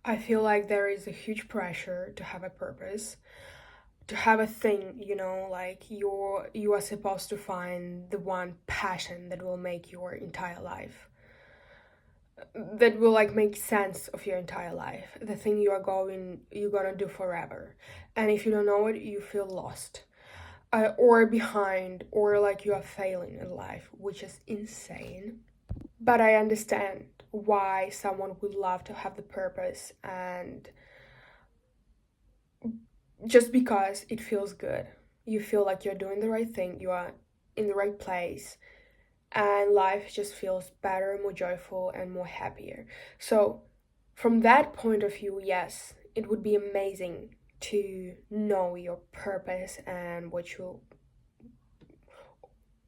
I feel like there is a huge pressure to have a purpose, to have a thing, like you are supposed to find the one passion that will make your entire life, that will like make sense of your entire life, the thing you're gonna do forever. And if you don't know it, you feel lost, or behind, or like you are failing in life, which is insane. But I understand why someone would love to have the purpose, and just because it feels good. You feel like you're doing the right thing, you are in the right place, and life just feels better, more joyful, and more happier. So, from that point of view, yes, it would be amazing to know your purpose and what you,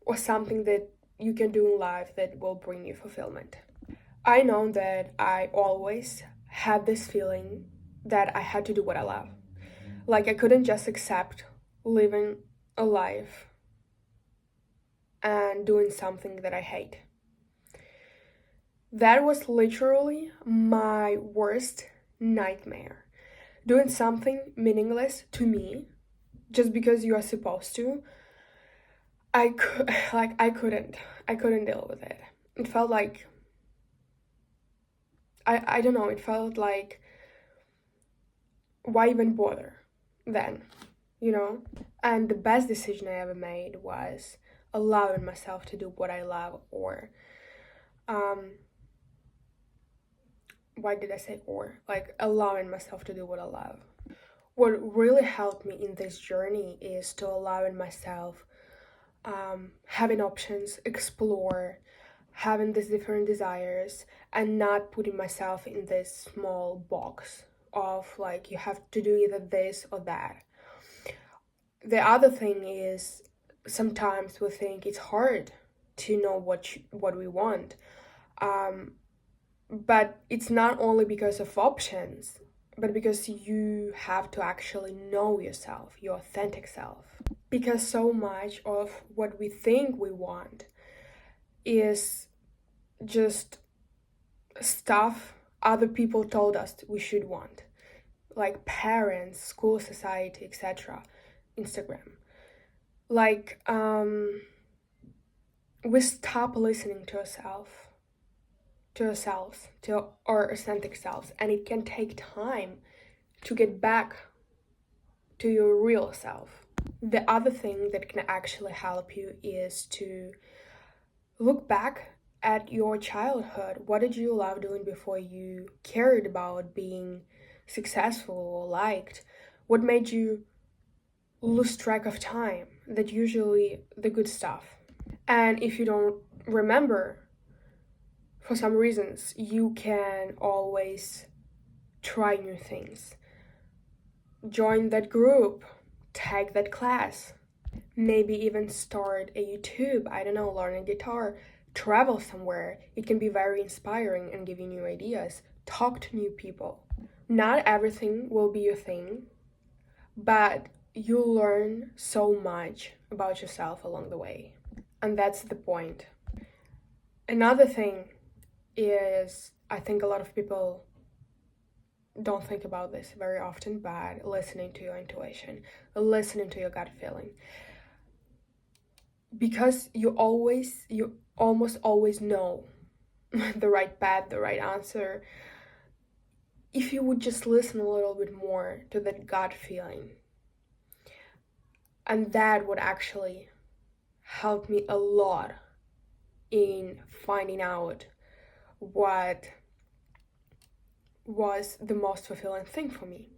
or something that you can do in life that will bring you fulfillment. I know that I always had this feeling that I had to do what I love. Like I couldn't just accept living a life and doing something that I hate. That was literally my worst nightmare. Doing something meaningless to me just because you are supposed to. I could like I couldn't deal with it. It felt like I don't know, it felt like why even bother then, you know? And the best decision I ever made was allowing myself to do what I love, or um why did I say or? Like allowing myself to do what I love. What really helped me in this journey is to allowing myself having options, explore, having these different desires, and not putting myself in this small box of like you have to do either this or that. The other thing is sometimes we think it's hard to know what we want, um, but it's not only because of options, but because you have to actually know yourself, your authentic self. Because so much of what we think we want is just stuff other people told us we should want, like parents, school, society, etc., Instagram. Like, we stop listening to ourselves, to our authentic selves, and it can take time to get back to your real self. The other thing that can actually help you is to look back at your childhood. What did you love doing before you cared about being successful or liked? What made you lose track of time? That usually the good stuff. And if you don't remember for some reasons, you can always try new things. Join that group, take that class, maybe even start a YouTube, I don't know, learn a guitar, travel somewhere. It can be very inspiring and give you new ideas. Talk to new people. Not everything will be your thing, but you'll learn so much about yourself along the way. And that's the point. Another thing is, I think a lot of people don't think about this very often, but listening to your intuition, listening to your gut feeling. Because you almost always know the right path, the right answer. If you would just listen a little bit more to that gut feeling, and that would actually help me a lot in finding out what was the most fulfilling thing for me.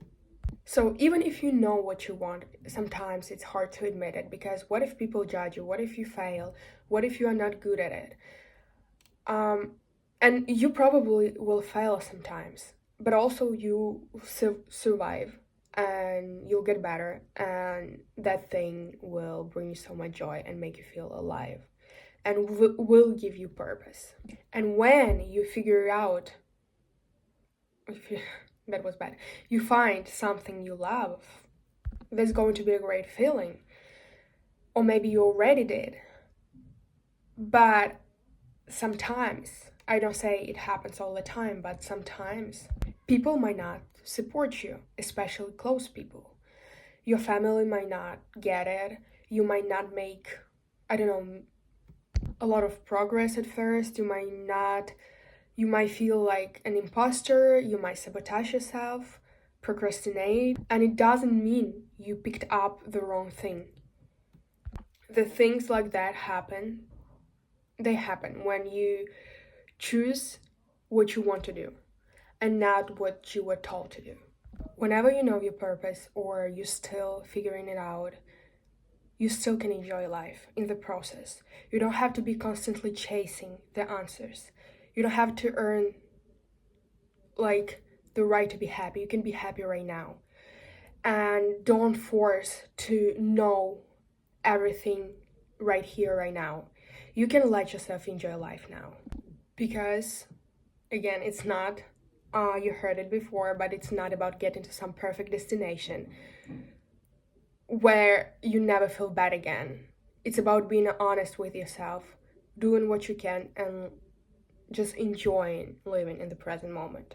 So even if you know what you want, sometimes it's hard to admit it, because what if people judge you? What if you fail? What if you are not good at it? And you probably will fail sometimes, but also you survive and you'll get better, and that thing will bring you so much joy and make you feel alive, and will give you purpose. And when you figure out, if you, that was bad, you find something you love, there's going to be a great feeling. Or maybe you already did. But sometimes, I don't say it happens all the time, but sometimes People might not support you, especially close people. Your family might not get it. You might not make, I don't know, a lot of progress at first. You might feel like an imposter. You might sabotage yourself, procrastinate. And it doesn't mean you picked up the wrong thing. The things like that happen. They happen when you choose what you want to do and not what you were told to do. Whenever you know your purpose or you're still figuring it out, you still can enjoy life in the process. You don't have to be constantly chasing the answers. You don't have to earn like the right to be happy. You can be happy right now. And don't force to know everything right here, right now. You can let yourself enjoy life now. Because, again, it's not, you heard it before, but it's not about getting to some perfect destination where you never feel bad again. It's about being honest with yourself, doing what you can, and just enjoying living in the present moment.